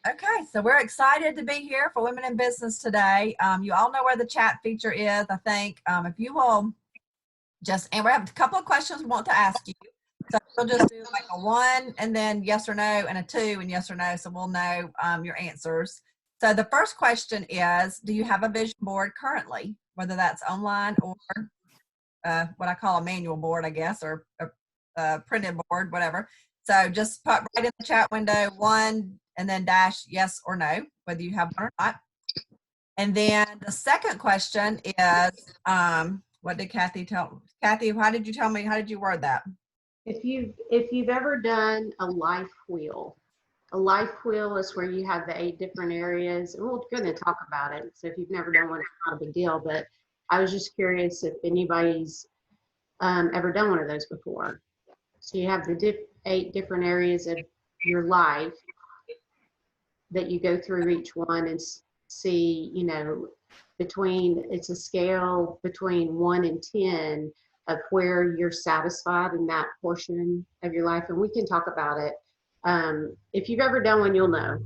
Okay, so we're excited to be here for Women in Business today. You all know where the chat feature is, I think. If you will and we have a couple of questions we want to ask you. So we'll just do like a 1 and then yes or no and a 2 and yes or no, so we'll know your answers. So the first question is, do you have a vision board currently, whether that's online or what I call a manual board, I guess, or a printed board, whatever. So just put right in the chat window 1 and then dash yes or no, whether you have one or not. And then the second question is, what did Kathy tell? Kathy, how did you tell me? How did you word that? If you've ever done a life wheel is where you have the 8 different areas, and we're going to talk about it. So if you've never done one, it's not a big deal. But I was just curious if anybody's ever done one of those before. So you have the 8 different areas of your life that you go through each one and see, it's a scale between 1 and 10 of where you're satisfied in that portion of your life. And we can talk about it. If you've ever done one, you'll know.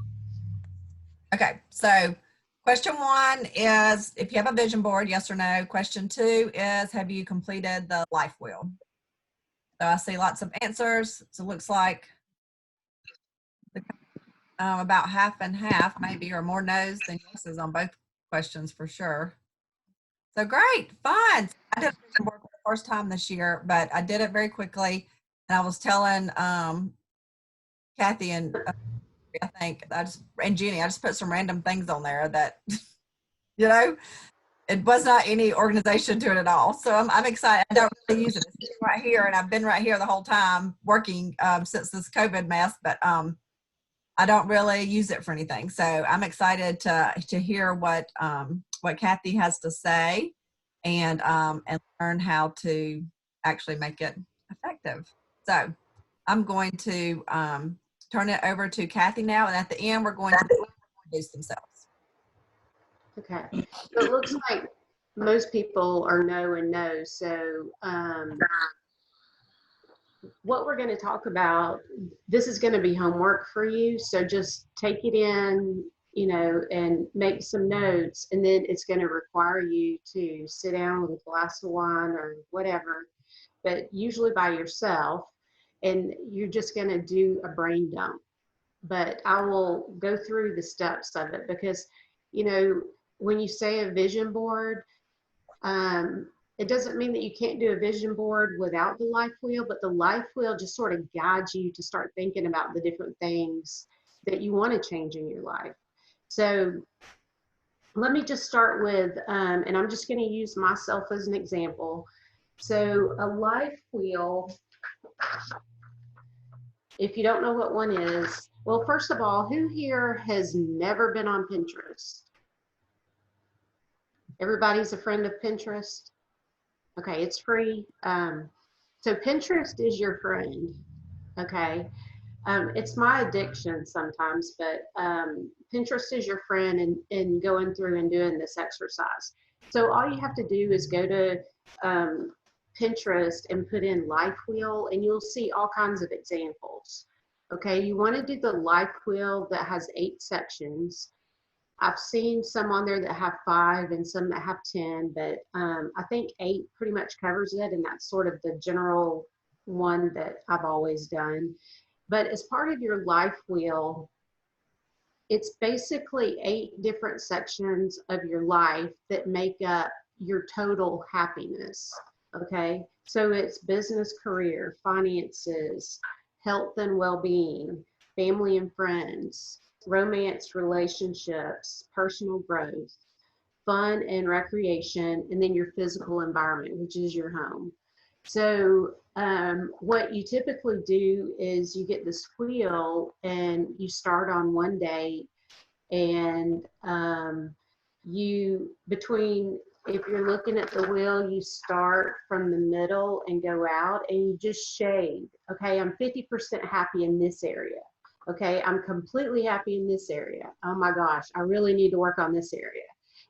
Okay, so question 1 is if you have a vision board, yes or no. Question 2 is, have you completed the life wheel? So I see lots of answers. So it looks like about half and half, maybe, or more no's than yeses on both questions for sure. So great, fun. I did a vision board for the first time this year, but I did it very quickly. And I was telling Kathy and I think and Jeannie, I just put some random things on there that, it was not any organization to it at all. So I'm excited. I don't really use it. It's right here, and I've been right here the whole time working since this COVID mess, but I don't really use it for anything. So I'm excited to hear what Kathy has to say and learn how to actually make it effective. So I'm going to turn it over to Kathy now, and at the end we're going to introduce themselves. Okay, so it looks like most people are no and no. So what we're going to talk about, this is going to be homework for you. So just take it in, and make some notes. And then it's going to require you to sit down with a glass of wine or whatever, but usually by yourself. And you're just going to do a brain dump. But I will go through the steps of it because, when you say a vision board, it doesn't mean that you can't do a vision board without the life wheel, but the life wheel just sort of guides you to start thinking about the different things that you want to change in your life. So let me just start with, and I'm just going to use myself as an example. So a life wheel, if you don't know what one is, well, first of all, who here has never been on Pinterest? Everybody's a friend of Pinterest? Okay, it's free. So Pinterest is your friend, okay? It's my addiction sometimes, but Pinterest is your friend in going through and doing this exercise. So all you have to do is go to Pinterest and put in life wheel, and you'll see all kinds of examples. Okay, you want to do the life wheel that has 8 sections. I've seen some on there that have 5 and some that have 10, but I think 8 pretty much covers it, and that's sort of the general one that I've always done. But as part of your life wheel, it's basically 8 different sections of your life that make up your total happiness, okay? So it's business, career, finances, health and well-being, family and friends, romance, relationships, personal growth, fun and recreation, and then your physical environment, which is your home. So what you typically do is you get this wheel and you start on one date, and if you're looking at the wheel, you start from the middle and go out and you just shade. Okay, I'm 50% happy in this area. Okay, I'm completely happy in this area. Oh my gosh, I really need to work on this area.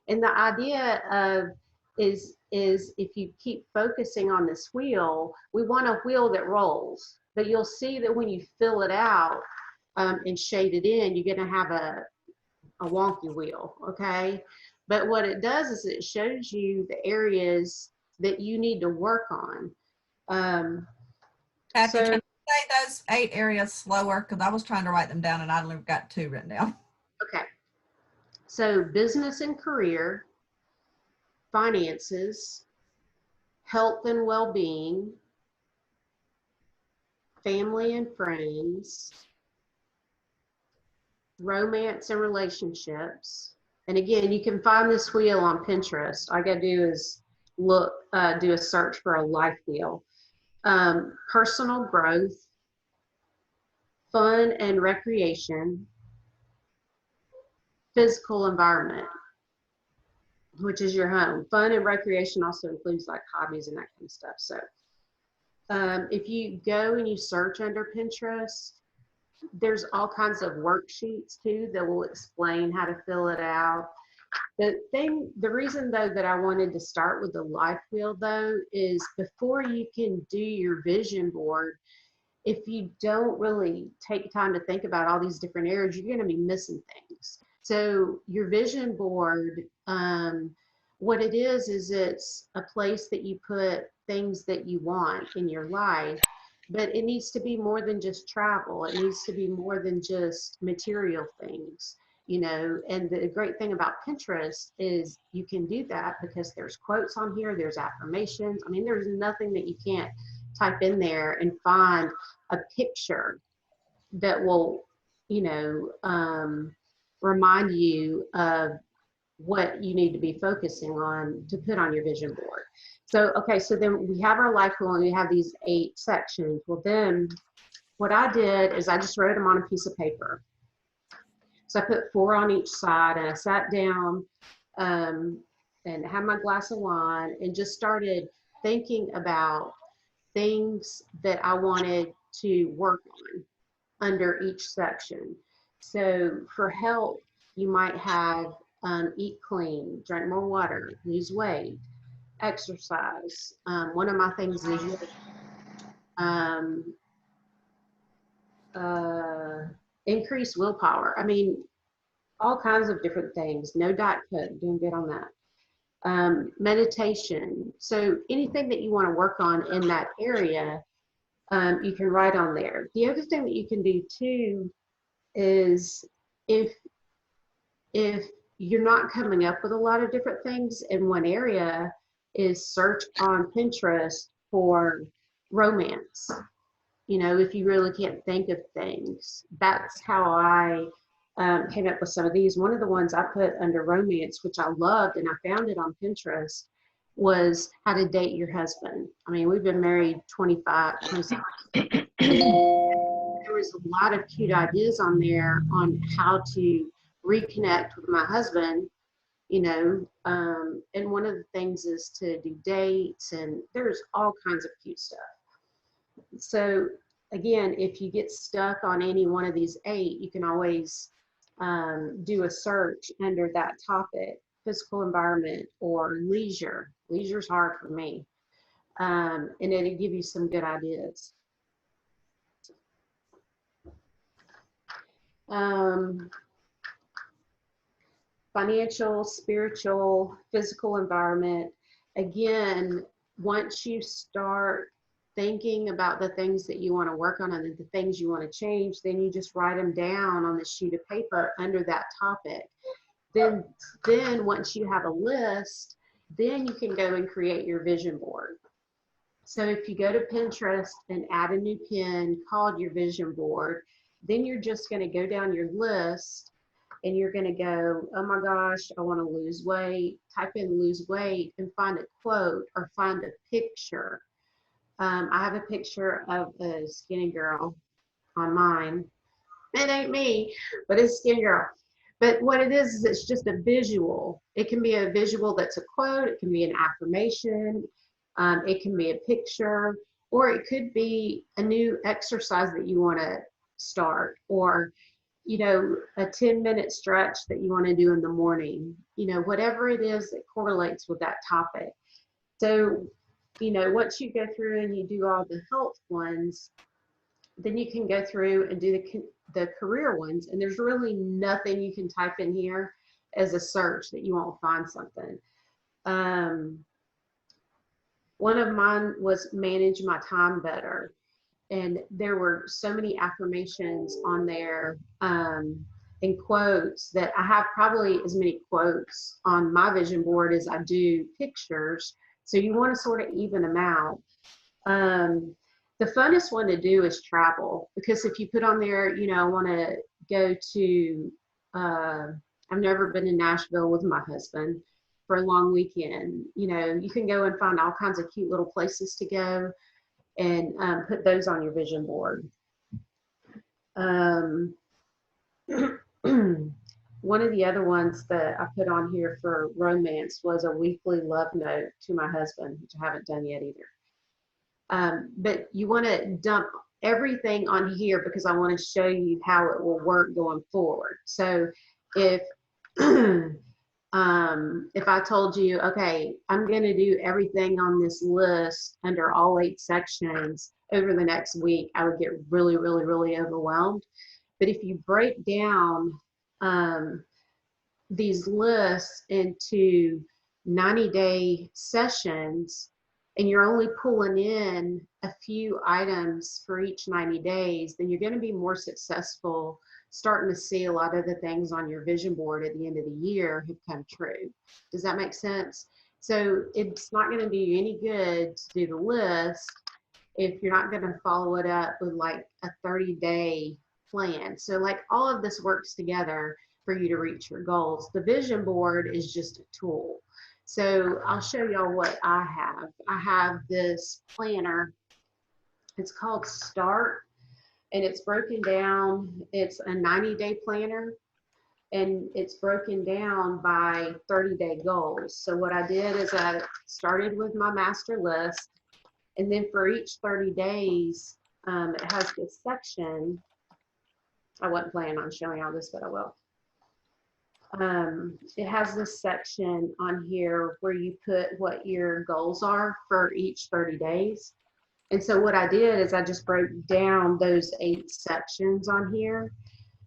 And the idea of is if you keep focusing on this wheel, we want a wheel that rolls. But you'll see that when you fill it out, and shade it in, you're going to have a wonky wheel, okay? But what it does is it shows you the areas that you need to work on. Kathy, So, can you say those 8 areas slower? Because I was trying to write them down and I only got 2 written down. okay. So business and career, finances, health and well-being, family and friends, romance and relationships. And again, you can find this wheel on Pinterest. All I gotta do is look, do a search for a life wheel. Personal growth, fun and recreation, physical environment, which is your home. Fun and recreation also includes like hobbies and that kind of stuff. So if you go and you search under Pinterest, there's all kinds of worksheets too that will explain how to fill it out. The reason though that I wanted to start with the life wheel though is before you can do your vision board, if you don't really take time to think about all these different areas, you're going to be missing things. So your vision board, what it is it's a place that you put things that you want in your life, but it needs to be more than just travel. It needs to be more than just material things, you know. And the great thing about Pinterest is you can do that because there's quotes on here, there's affirmations. I mean, there's nothing that you can't type in there and find a picture that will, you know, remind you of what you need to be focusing on to put on your vision board. So, okay, so then we have our life wheel and we have these 8 sections. Well, then what I did is I just wrote them on a piece of paper. So I put 4 on each side and I sat down and had my glass of wine and just started thinking about things that I wanted to work on under each section. So for health, you might have eat clean, drink more water, lose weight, exercise. One of my things is increase willpower. I mean, all kinds of different things. No Diet Coke, doing good on that. Meditation. So anything that you want to work on in that area, you can write on there. The other thing that you can do too is if you're not coming up with a lot of different things in one area, is search on Pinterest for romance. You know, if you really can't think of things, that's how I came up with some of these. One of the ones I put under romance, which I loved, and I found it on Pinterest, was how to date your husband. I mean, we've been married 26 years. There was a lot of cute ideas on there on how to reconnect with my husband, you know, and one of the things is to do dates, and there's all kinds of cute stuff. So again, if you get stuck on any one of these 8, you can always do a search under that topic, physical environment or leisure. Leisure's hard for me. And it'll give you some good ideas. Financial, spiritual, physical environment. Again, once you start thinking about the things that you want to work on and the things you want to change, then you just write them down on the sheet of paper under that topic. Then once you have a list, then you can go and create your vision board. So if you go to Pinterest and add a new pin called your vision board, then you're just going to go down your list and you're going to go, oh my gosh, I want to lose weight, type in lose weight and find a quote or find a picture. I have a picture of a skinny girl on mine. It ain't me, but it's a skinny girl. But what it is it's just a visual. It can be a visual that's a quote, it can be an affirmation, it can be a picture, or it could be a new exercise that you want to start, or you know, a 10-minute stretch that you want to do in the morning, you know, whatever it is that correlates with that topic. So, you know, once you go through and you do all the health ones, then you can go through and do the career ones, and there's really nothing you can type in here as a search that you won't find something. One of mine was manage my time better. And there were so many affirmations on there and quotes that I have probably as many quotes on my vision board as I do pictures. So you want to sort of even them out. The funnest one to do is travel, because if you put on there, you know, I want to go to, I've never been to Nashville with my husband for a long weekend. You know, you can go and find all kinds of cute little places to go, and put those on your vision board. One of the other ones that I put on here for romance was a weekly love note to my husband, which I haven't done yet either. But you want to dump everything on here because I want to show you how it will work going forward. So if if I told you, okay, I'm going to do everything on this list under all 8 sections over the next week, I would get really, really, really overwhelmed. But if you break down these lists into 90-day sessions, and you're only pulling in a few items for each 90 days, then you're going to be more successful starting to see a lot of the things on your vision board at the end of the year have come true. Does that make sense? So it's not going to do you any good to do the list if you're not going to follow it up with like a 30-day plan. So like all of this works together for you to reach your goals. The vision board is just a tool. So I'll show y'all what I have. I have this planner. It's called Start. And it's broken down, it's a 90-day planner, and it's broken down by 30-day goals. So what I did is I started with my master list, and then for each 30 days, it has this section. I wasn't planning on showing all this, but I will. It has this section on here where you put what your goals are for each 30 days. And so what I did is I just broke down those 8 sections on here.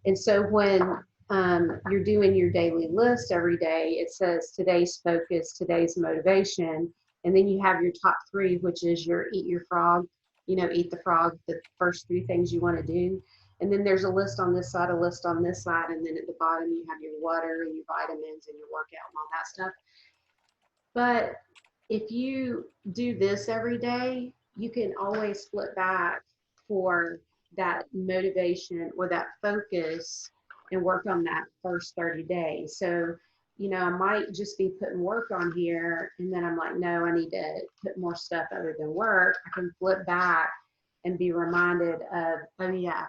And so when you're doing your daily list every day, it says today's focus, today's motivation, and then you have your top 3, which is your eat your frog, you know, eat the frog, the first 3 things you want to do. And then there's a list on this side, a list on this side, and then at the bottom you have your water and your vitamins and your workout and all that stuff. But if you do this every day, you can always flip back for that motivation or that focus and work on that first 30 days. So, you know, I might just be putting work on here, and then I'm like, no, I need to put more stuff other than work. I can flip back and be reminded of, oh yeah,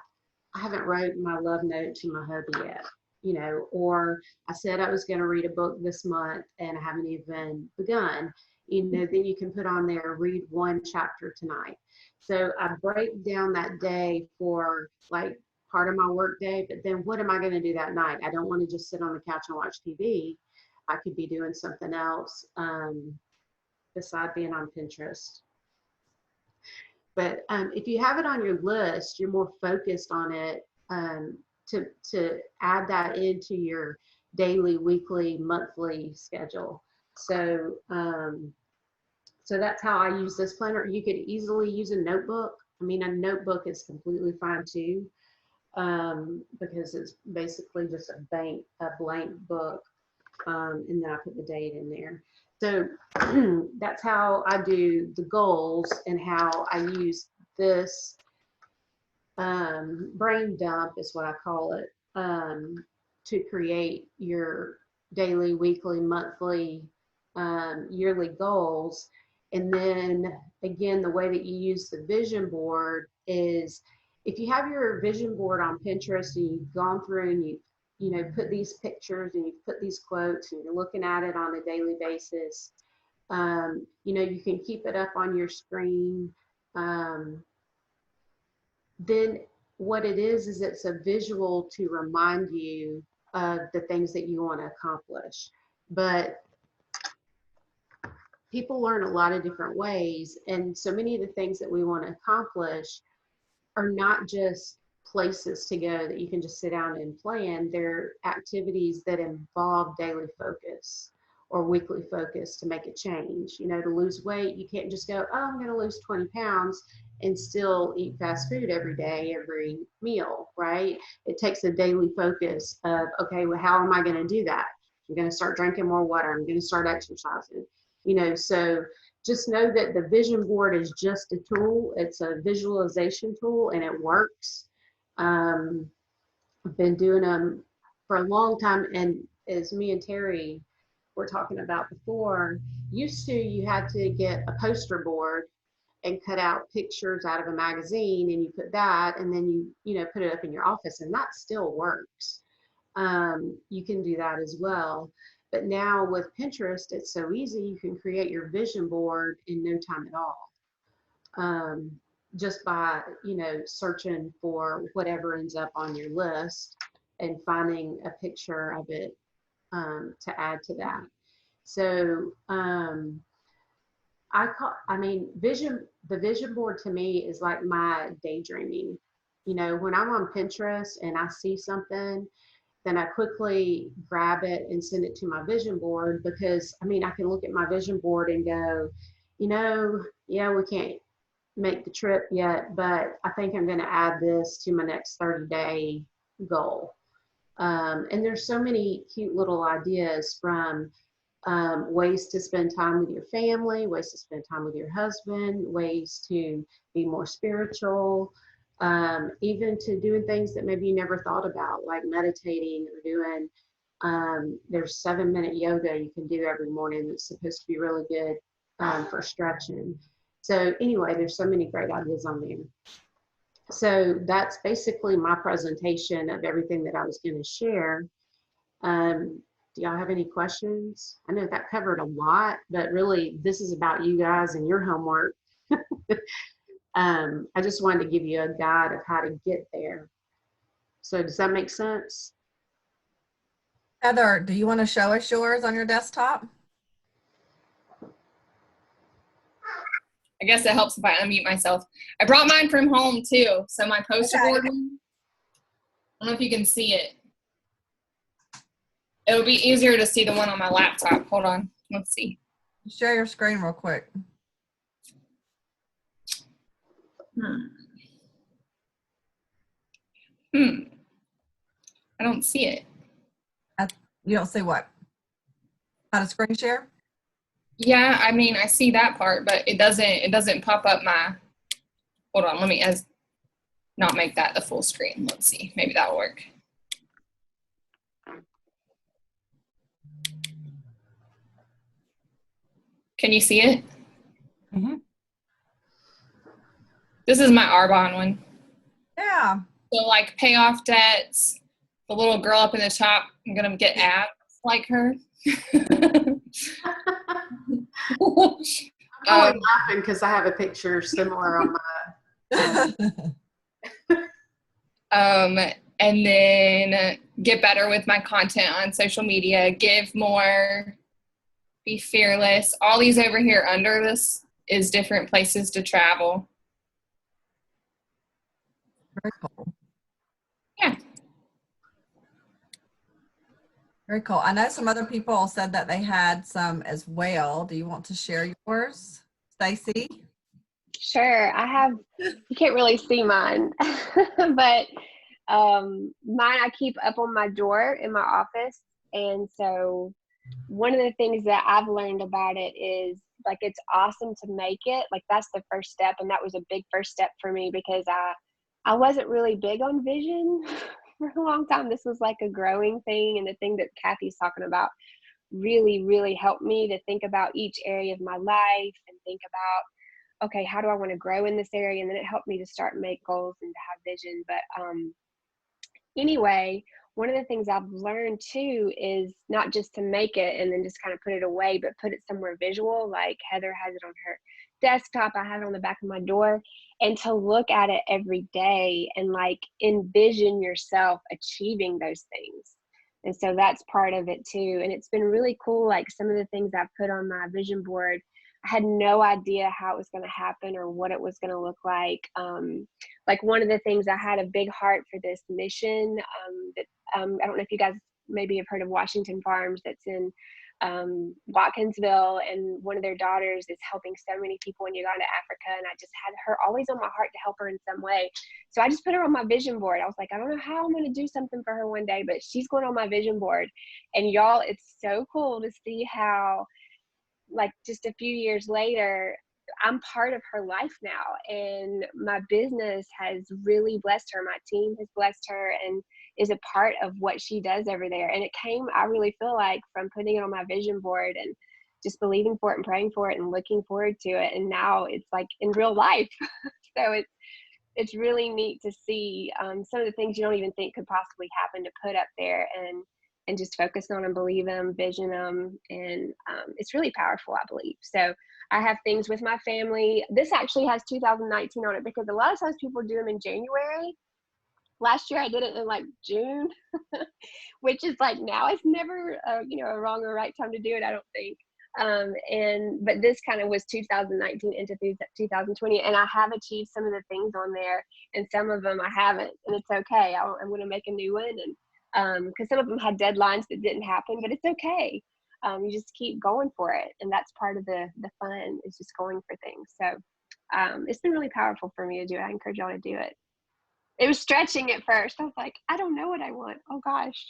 I haven't wrote my love note to my hubby yet, you know, or I said I was going to read a book this month and I haven't even begun. You know, then you can put on there, read 1 chapter tonight. So I break down that day for like part of my work day, but then what am I going to do that night? I don't want to just sit on the couch and watch TV. I could be doing something else besides being on Pinterest. But if you have it on your list, you're more focused on it to add that into your daily, weekly, monthly schedule. So so that's how I use this planner. You could easily use a notebook. I mean, a notebook is completely fine too, because it's basically just a blank book, and then I put the date in there. So that's how I do the goals and how I use this brain dump is what I call it, to create your daily, weekly, monthly, yearly goals. And then again, the way that you use the vision board is if you have your vision board on Pinterest and you've gone through and you know, put these pictures and you've put these quotes and you're looking at it on a daily basis, you know, you can keep it up on your screen. Then what it is it's a visual to remind you of the things that you want to accomplish. But people learn a lot of different ways, and so many of the things that we want to accomplish are not just places to go that you can just sit down and plan. They're activities that involve daily focus or weekly focus to make a change. You know, to lose weight, you can't just go, oh, I'm going to lose 20 pounds and still eat fast food every day, every meal, right? It takes a daily focus of, okay, well, how am I going to do that? I'm going to start drinking more water. I'm going to start exercising, you know. So just know that the vision board is just a tool. It's a visualization tool, and it works. I've been doing them for a long time, and as me and Terry were talking about before, used to, you had to get a poster board and cut out pictures out of a magazine, and you put that, and then you know, put it up in your office, and that still works. You can do that as well. But now with Pinterest, it's so easy. You can create your vision board in no time at all. Just by, you know, searching for whatever ends up on your list and finding a picture of it to add to that. So the vision board to me is like my daydreaming. You know, when I'm on Pinterest and I see something, then I quickly grab it and send it to my vision board, because I mean, I can look at my vision board and go, you know, yeah, we can't make the trip yet, but I think I'm going to add this to my next 30-day goal. And there's so many cute little ideas, from ways to spend time with your family, ways to spend time with your husband, ways to be more spiritual, even to doing things that maybe you never thought about, like meditating or doing, there's 7-minute yoga you can do every morning that's supposed to be really good for stretching. So anyway, there's so many great ideas on there. So that's basically my presentation of everything that I was going to share. Do y'all have any questions? I know that covered a lot, but really this is about you guys and your homework. I just wanted to give you a guide of how to get there. So does that make sense? Heather, do you want to show us yours on your desktop? I guess it helps if I unmute myself. I brought mine from home too. So my poster board, I don't know if you can see it. It'll be easier to see the one on my laptop. Hold on. Let's see. Share your screen real quick. I don't see it. You don't see what? How to screen share? Yeah, I mean, I see that part, but it doesn't pop up my, hold on, let me not make that the full screen. Let's see, maybe that'll work. Can you see it? Mm-hmm. This is my Arbonne one. Yeah. So like pay off debts, the little girl up in the top, I'm gonna get abs like her. I'm only laughing because I have a picture similar on my. And then get better with my content on social media, give more, be fearless. All these over here under this is different places to travel. Very cool. Yeah. Very cool. I know some other people said that they had some as well. Do you want to share yours, Stacey? Sure. I have, you can't really see mine, but mine I keep up on my door in my office. And so one of the things that I've learned about it is, like, it's awesome to make it. Like, that's the first step. And that was a big first step for me, because I wasn't really big on vision for a long time. This was like a growing thing. And the thing that Kathy's talking about really, really helped me to think about each area of my life and think about, okay, how do I want to grow in this area? And then it helped me to start make goals and to have vision. But anyway, one of the things I've learned too is not just to make it and then just kind of put it away, but put it somewhere visual. Like Heather has it on her desktop, I have it on the back of my door, and to look at it every day and like envision yourself achieving those things. And so that's part of it too. And it's been really cool. Like some of the things I've put on my vision board, I had no idea how it was going to happen or what it was going to look like. Like one of the things, I had a big heart for this mission that I don't know if you guys maybe have heard of Washington Farms, that's in Watkinsville, and one of their daughters is helping so many people in Uganda, Africa, and I just had her always on my heart to help her in some way. So I just put her on my vision board. I was like, I don't know how I'm going to do something for her one day, but she's going on my vision board. And y'all, it's so cool to see how, like, just a few years later, I'm part of her life now, and my business has really blessed her. My team has blessed her and is a part of what she does over there. And it came, I really feel like, from putting it on my vision board and just believing for it and praying for it and looking forward to it. And now it's like in real life. So it's really neat to see some of the things you don't even think could possibly happen to put up there and just focus on them, believe them, vision them. And it's really powerful, I believe. So I have things with my family. This actually has 2019 on it because a lot of times people do them in January. Last year I did it in like June, which is like, now it's never a wrong or right time to do it, I don't think. But this kind of was 2019 into 2020, and I have achieved some of the things on there, and some of them I haven't, and it's okay. I'm going to make a new one, and because some of them had deadlines that didn't happen, but it's okay. You just keep going for it, and that's part of the fun, is just going for things. So it's been really powerful for me to do it. I encourage y'all to do it. It was stretching at first. I was like, I don't know what I want. Oh gosh.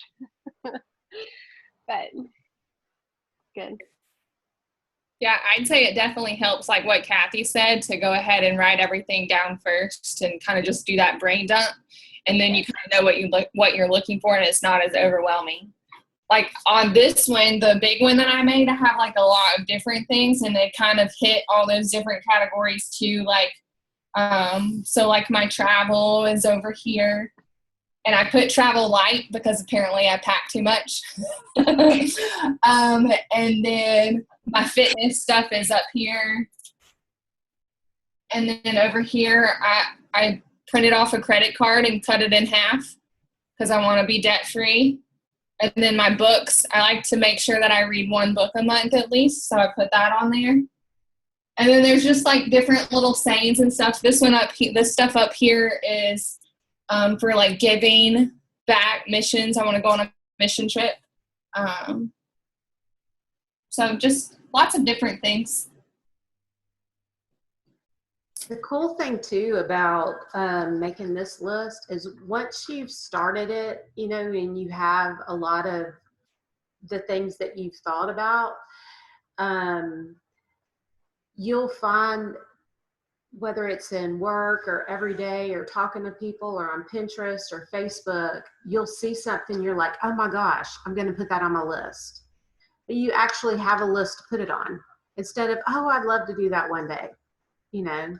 But good. Yeah, I'd say it definitely helps, like what Kathy said, to go ahead and write everything down first and kind of just do that brain dump. And then you kind of know what you're looking for, and it's not as overwhelming. Like on this one, the big one that I made, I have like a lot of different things, and they kind of hit all those different categories too. Like, so like my travel is over here, and I put travel light because apparently I pack too much. And then my fitness stuff is up here. And then over here, I printed off a credit card and cut it in half because I want to be debt free. And then my books, I like to make sure that I read one book a month at least. So I put that on there. And then there's just like different little sayings and stuff. This stuff up here is for like giving back, missions. I want to go on a mission trip. So just lots of different things. The cool thing too about making this list is once you've started it, and you have a lot of the things that you've thought about, you'll find, whether it's in work or every day or talking to people or on Pinterest or Facebook, you'll see something, you're like, oh my gosh, I'm going to put that on my list. But you actually have a list to put it on instead of, oh, I'd love to do that one day. I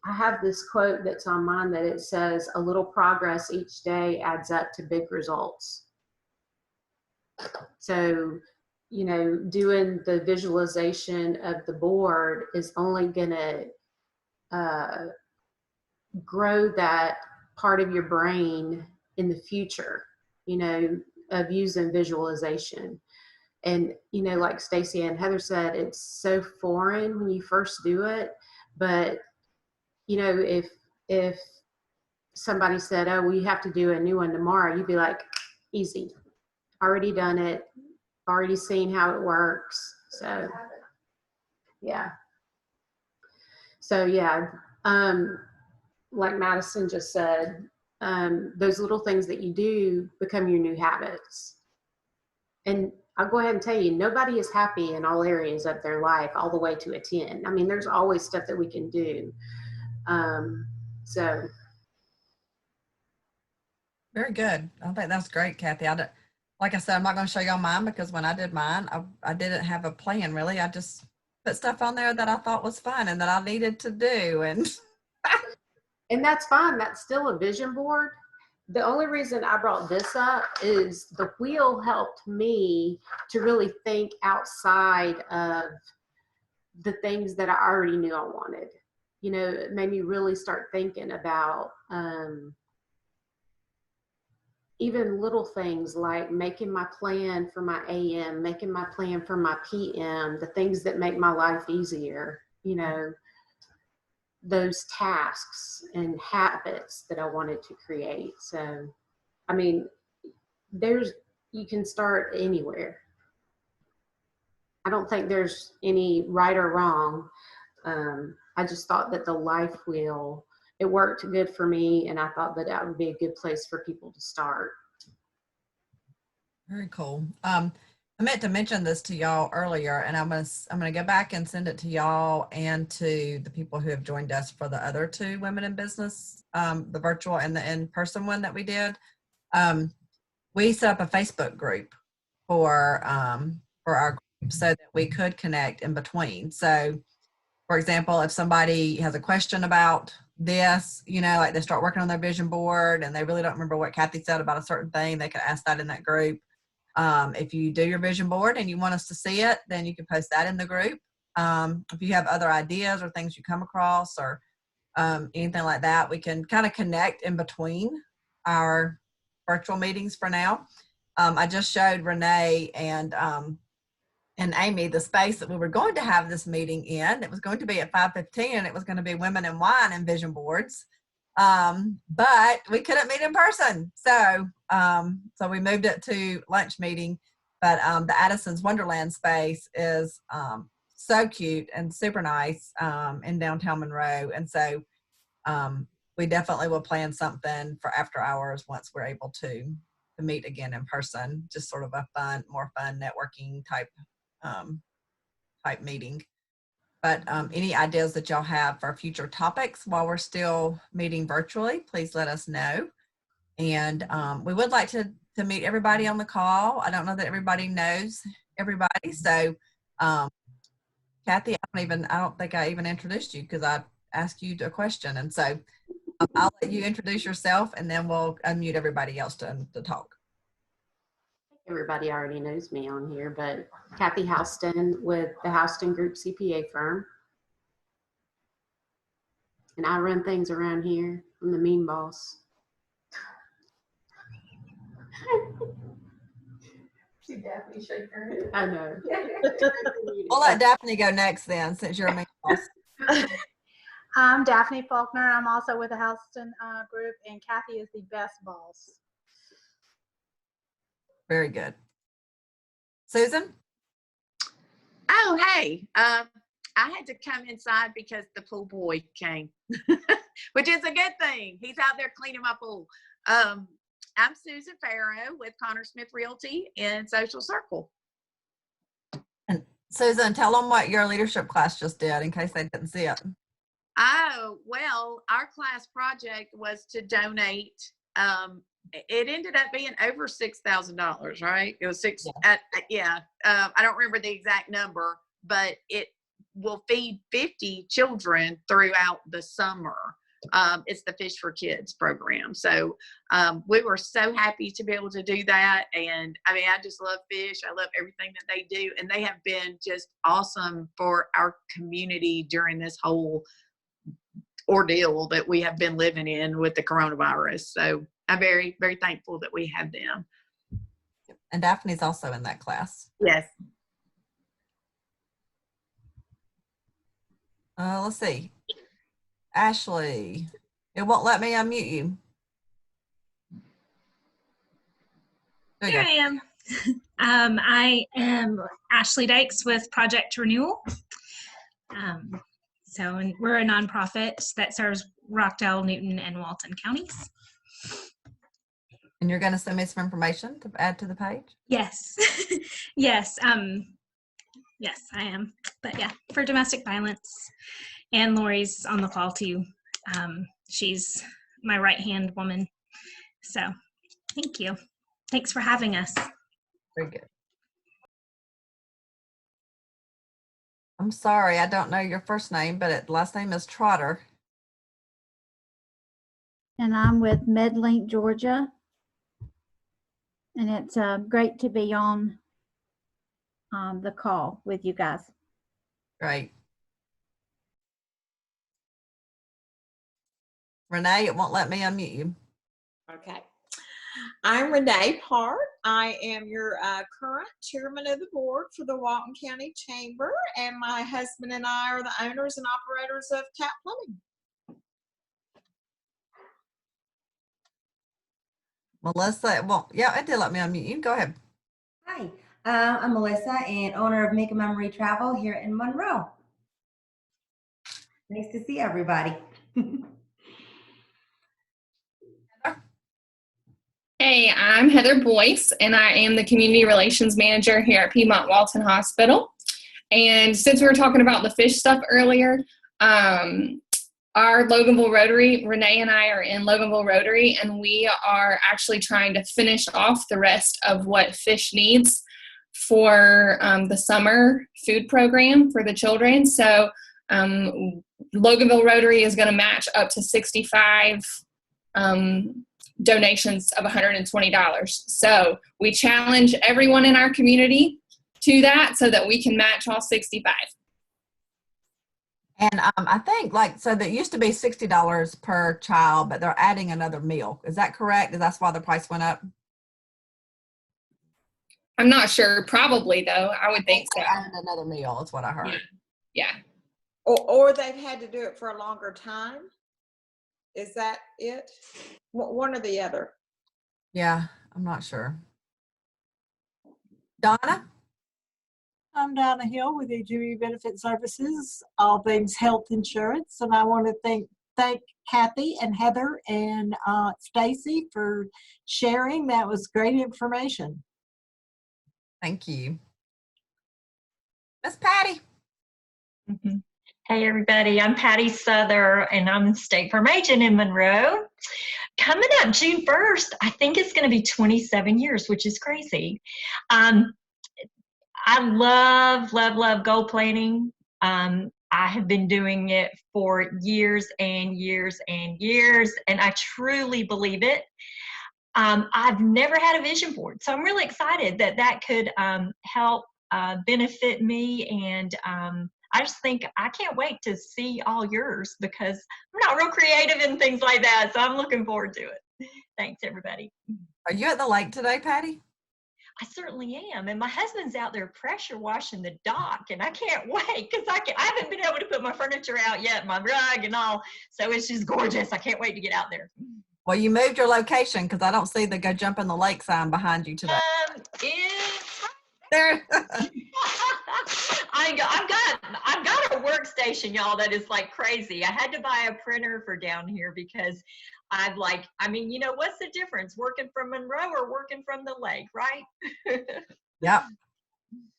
have this quote that's on mine that it says, a little progress each day adds up to big results. So, doing the visualization of the board is only going to grow that part of your brain in the future, of using visualization. And, like Stacey and Heather said, it's so foreign when you first do it. But, if somebody said, oh, well, you have to do a new one tomorrow, you'd be like, easy, already done it, already seen how it works. So, yeah. So, yeah, like Madison just said, those little things that you do become your new habits. And I'll go ahead and tell you, nobody is happy in all areas of their life all the way to a 10. I mean, there's always stuff that we can do. So. Very good. I think that's great, Kathy. Like I said, I'm not going to show y'all mine because when I did mine, I didn't have a plan really. I just put stuff on there that I thought was fun and that I needed to do. And that's fine. That's still a vision board. The only reason I brought this up is the wheel helped me to really think outside of the things that I already knew I wanted. It made me really start thinking about, even little things like making my plan for my AM, making my plan for my PM, the things that make my life easier, you know, those tasks and habits that I wanted to create. So, I mean, you can start anywhere. I don't think there's any right or wrong. I just thought that the life wheel, it worked good for me, and I thought that that would be a good place for people to start. Very cool. I meant to mention this to y'all earlier, and I'm gonna go back and send it to y'all and to the people who have joined us for the other two Women in Business, the virtual and the in-person one that we did. We set up a Facebook group for our group so that we could connect in between. So, for example, if somebody has a question about this, you know, like they start working on their vision board and they really don't remember what Kathy said about a certain thing, they could ask that in that group. If you do your vision board and you want us to see it, then you can post that in the group. If you have other ideas or things you come across or anything like that, we can kind of connect in between our virtual meetings for now. I just showed Renee and Amy the space that we were going to have this meeting in. It was going to be at 5:15 and it was going to be Women in Wine and Vision Boards. But we couldn't meet in person. So we moved it to lunch meeting. But the Addison's Wonderland space is so cute and super nice in downtown Monroe. And so we definitely will plan something for after hours once we're able to meet again in person, just sort of a more fun networking type meeting. But any ideas that y'all have for future topics while we're still meeting virtually, please let us know. And we would like to meet everybody on the call. I don't know that everybody knows everybody. So Kathy, I don't think I even introduced you because I asked you a question. And so I'll let you introduce yourself and then we'll unmute everybody else to talk. Everybody already knows me on here, but Kathy Houston with the Houston Group CPA firm. And I run things around here. I'm the mean boss. See Daphne shake her head. I know. We'll let Daphne go next then, since you're a main boss. I'm Daphne Faulkner. I'm also with the Houston Group, and Kathy is the best boss. Very good. Susan? Oh, hey. I had to come inside because the pool boy came, which is a good thing. He's out there cleaning my pool. I'm Susan Farrow with Connor Smith Realty in Social Circle. And Susan, tell them what your leadership class just did in case they didn't see it. Oh, well, our class project was to donate. It ended up being over $6,000, right? It was yeah. I don't remember the exact number, but it will feed 50 children throughout the summer. It's the Fish for Kids program. So we were so happy to be able to do that. And I mean, I just love fish. I love everything that they do. And they have been just awesome for our community during this whole ordeal that we have been living in with the coronavirus. So I'm very, very thankful that we have them. And Daphne's also in that class. Yes. Let's see. Ashley, it won't let me unmute you. There you Here go. I am. I am Ashley Dykes with Project Renewal. So we're a nonprofit that serves Rockdale, Newton, and Walton counties. And you're going to send me some information to add to the page? Yes. Yes. Yes, I am. But yeah, for domestic violence. And Lori's on the call too. She's my right-hand woman. So thank you. Thanks for having us. Very good. I'm sorry, I don't know your first name, but last name is Trotter. And I'm with MedLink, Georgia. And it's great to be on the call with you guys. Great. Renee, it won't let me unmute you. Okay. I'm Renee Park. I am your current chairman of the board for the Walton County Chamber, and my husband and I are the owners and operators of Tap Plumbing. Melissa, well, yeah, it did let me unmute you. Go ahead. Hi, I'm Melissa and owner of Make a Memory Travel here in Monroe. Nice to see everybody. Hey, I'm Heather Boyce, and I am the Community Relations Manager here at Piedmont Walton Hospital. And since we were talking about the fish stuff earlier, our Loganville Rotary, Renee and I are in Loganville Rotary, and we are actually trying to finish off the rest of what fish needs for the summer food program for the children. So Loganville Rotary is going to match up to 65 donations of $120. So we challenge everyone in our community to that so that we can match all 65. And I think so that used to be $60 per child, but they're adding another meal. Is that correct? Is that why the price went up? I'm not sure. Probably, though. I would think so. Added another meal. That's what I heard. Yeah. Or they've had to do it for a longer time. Is that it? One or the other. Yeah, I'm not sure. Donna? I'm Donna Hill with AGV Benefit Services, all things health insurance. And I want to thank Kathy and Heather and Stacey for sharing. That was great information. Thank you. Miss Patty. Mm-hmm. Hey everybody, I'm Patty Souther and I'm the State Farm Agent in Monroe. Coming up June 1st, I think it's going to be 27 years, which is crazy. I love goal planning. I have been doing it for years and years and years, and I truly believe it. I've never had a vision board, so I'm really excited that could help benefit me, and I just think I can't wait to see all yours because I'm not real creative and things like that, so I'm looking forward to it. Thanks, everybody. Are you at the lake today, Patty? I certainly am, and my husband's out there pressure washing the dock, and I can't wait because I haven't been able to put my furniture out yet, my rug and all, so it's just gorgeous. I can't wait to get out there. Well, you moved your location because I don't see the go jump in the lake sign behind you today. It's there. I've got a workstation, y'all, that is like crazy. I had to buy a printer for down here because what's the difference? Working from Monroe or working from the lake, right? Yep.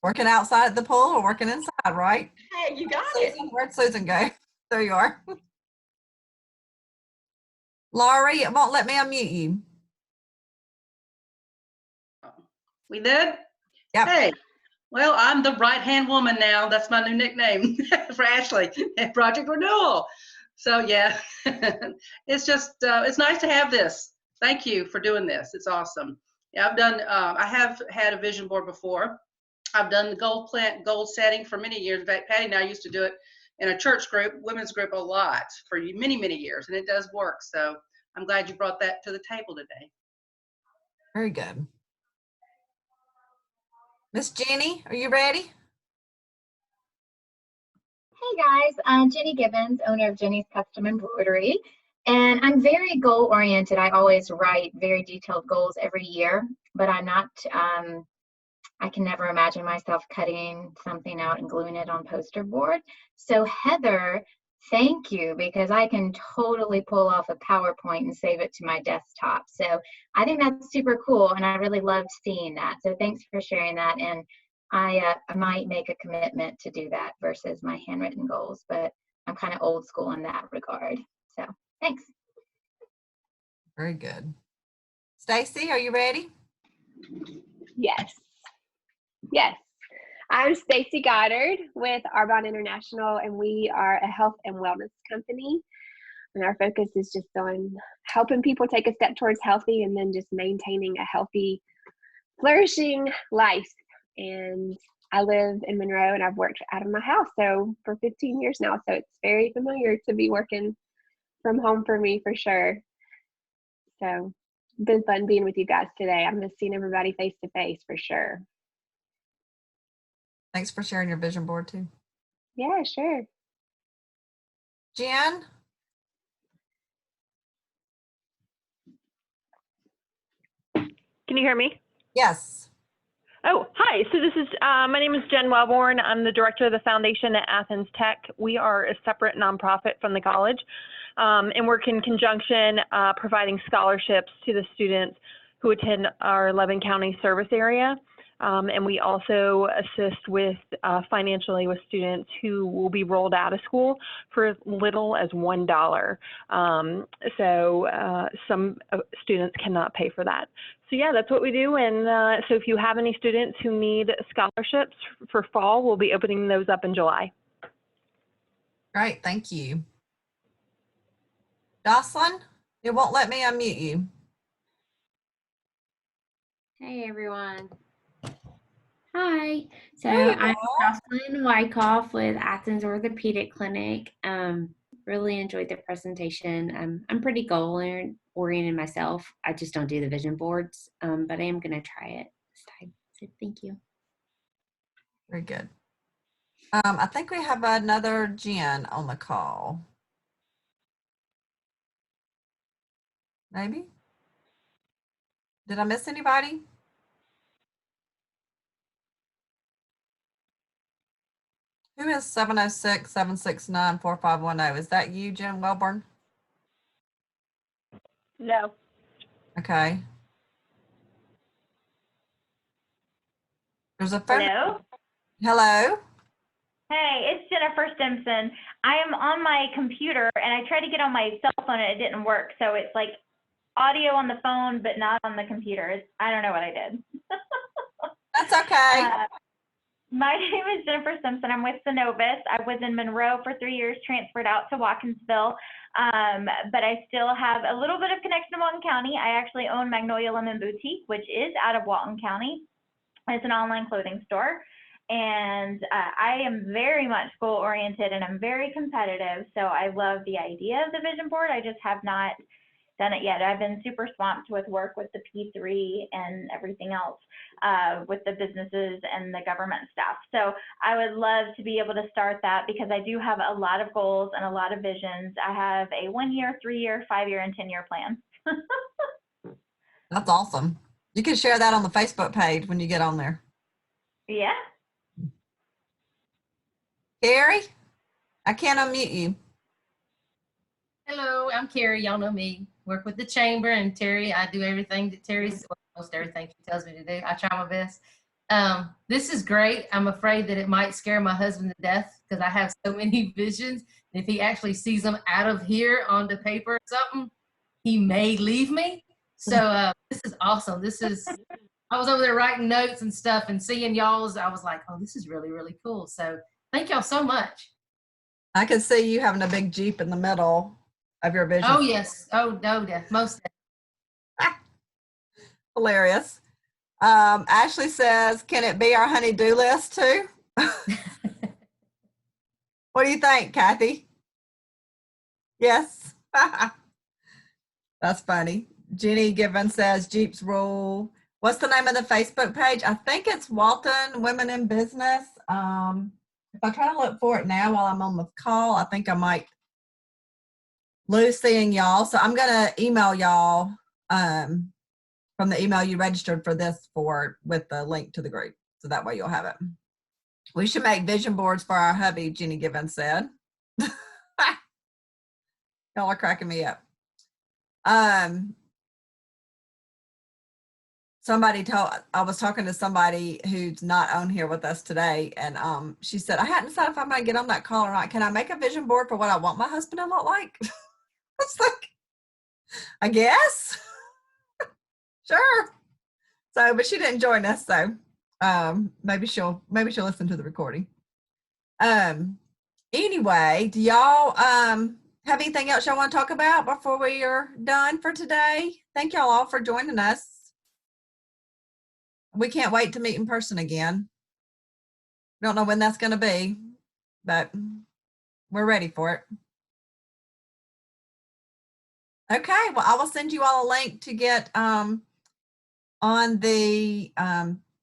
Working outside at the pool or working inside, right? Hey, you got Susan, it. Where'd Susan go? There you are. Laurie, it won't let me unmute you. We did? Yep. Hey, well, I'm the right-hand woman now. That's my new nickname for Ashley at Project Renewal. So yeah, it's just, it's nice to have this. Thank you for doing this. It's awesome. Yeah, I have had a vision board before. I've done the goal setting for many years. In fact, Patty and I used to do it in a church group, women's group, a lot for many, many years, and it does work. So I'm glad you brought that to the table today. Very good. Miss Jenny, are you ready? Hey guys, Jenny Gibbons, owner of Jenny's Custom Embroidery, and I'm very goal oriented. I always write very detailed goals every year, but I'm not, I can never imagine myself cutting something out and gluing it on poster board. So Heather, thank you, because I can totally pull off a PowerPoint and save it to my desktop. So I think that's super cool, and I really loved seeing that. So thanks for sharing that, and I might make a commitment to do that versus my handwritten goals, but I'm kind of old school in that regard. So thanks. Very good. Stacey, are you ready? Yes. Yes. I'm Stacey Goddard with Arbonne International, and we are a health and wellness company. And our focus is just on helping people take a step towards healthy and then just maintaining a healthy, flourishing life. And I live in Monroe, and I've worked out of my house for 15 years now. So it's very familiar to be working from home for me for sure. So been fun being with you guys today. I miss seeing everybody face to face for sure. Thanks for sharing your vision board too. Yeah, sure. Jen? Can you hear me? Yes. Oh, hi. So this is, my name is Jen Wellborn. I'm the director of the foundation at Athens Tech. We are a separate nonprofit from the college and work in conjunction providing scholarships to the students who attend our 11 county service area. And we also assist with financially with students who will be rolled out of school for as little as $1. Some students cannot pay for that. So yeah, that's what we do. And so if you have any students who need scholarships for fall, we'll be opening those up in July. Great, thank you. Jocelyn, it won't let me unmute you. Hey everyone. Hi. So Hey, I'm Jocelyn Wyckoff with Athens Orthopedic Clinic. Really enjoyed the presentation. I'm pretty goal-oriented myself. I just don't do the vision boards, but I am going to try it this time. So thank you. Very good. I think we have another Jen on the call. Maybe? Did I miss anybody? Who is 706-769-4510? Is that you, Jen Welburn? No. Okay. There's a phone. Hello? Hello? Hey, it's Jennifer Simpson. I am on my computer and I tried to get on my cell phone and it didn't work. So it's like audio on the phone, but not on the computer. I don't know what I did. That's okay. My name is Jennifer Simpson. I'm with Synovus. I was in Monroe for 3 years, transferred out to Watkinsville, but I still have a little bit of connection to Walton County. I actually own Magnolia Lemon Boutique, which is out of Walton County. It's an online clothing store. And I am very much goal oriented and I'm very competitive. So I love the idea of the vision board. I just have not done it yet. I've been super swamped with work with the P3 and everything else with the businesses and the government stuff. So I would love to be able to start that because I do have a lot of goals and a lot of visions. I have a 1 year, 3 year, 5 year, and 10-year plan. That's awesome. You can share that on the Facebook page when you get on there. Yeah. Carrie, I can't unmute you. Hello, I'm Carrie. Y'all know me. Work with the chamber and Terry. I do everything that Terry's, well, most everything she tells me to do. I try my best. This is great. I'm afraid that it might scare my husband to death because I have so many visions. If he actually sees them out of here onto paper or something, he may leave me. So this is awesome. I was over there writing notes and stuff and seeing y'all's. I was like, oh, this is really, really cool. So thank y'all so much. I can see you having a big Jeep in the middle of your vision. Oh, yes. Oh, no, most definitely. Hilarious. Ashley says, can it be our honey-do list too? What do you think, Kathy? Yes. That's funny. Jenny Given says, Jeeps rule. What's the name of the Facebook page? I think it's Walton Women in Business. If I try to look for it now while I'm on the call, I think I might lose seeing y'all. So I'm going to email y'all from the email you registered for this for with the link to the group. So that way you'll have it. We should make vision boards for our hubby, Jenny Given said. Y'all are cracking me up. I was talking to somebody who's not on here with us today, and she said, I hadn't decided if I'm going to get on that call or not. Can I make a vision board for what I want my husband to look like? It's like, I guess. Sure. So, but she didn't join us, so maybe she'll listen to the recording. Anyway, do y'all have anything else y'all want to talk about before we are done for today? Thank y'all all for joining us. We can't wait to meet in person again. Don't know when that's going to be, but we're ready for it. Okay, well, I will send you all a link to get on the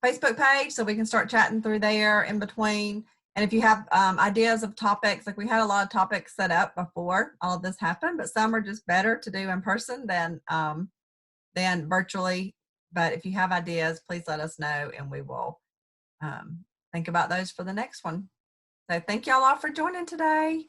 Facebook page so we can start chatting through there in between. And if you have ideas of topics, like we had a lot of topics set up before all of this happened, but some are just better to do in person than virtually. But if you have ideas, please let us know and we will think about those for the next one. So thank y'all all for joining today.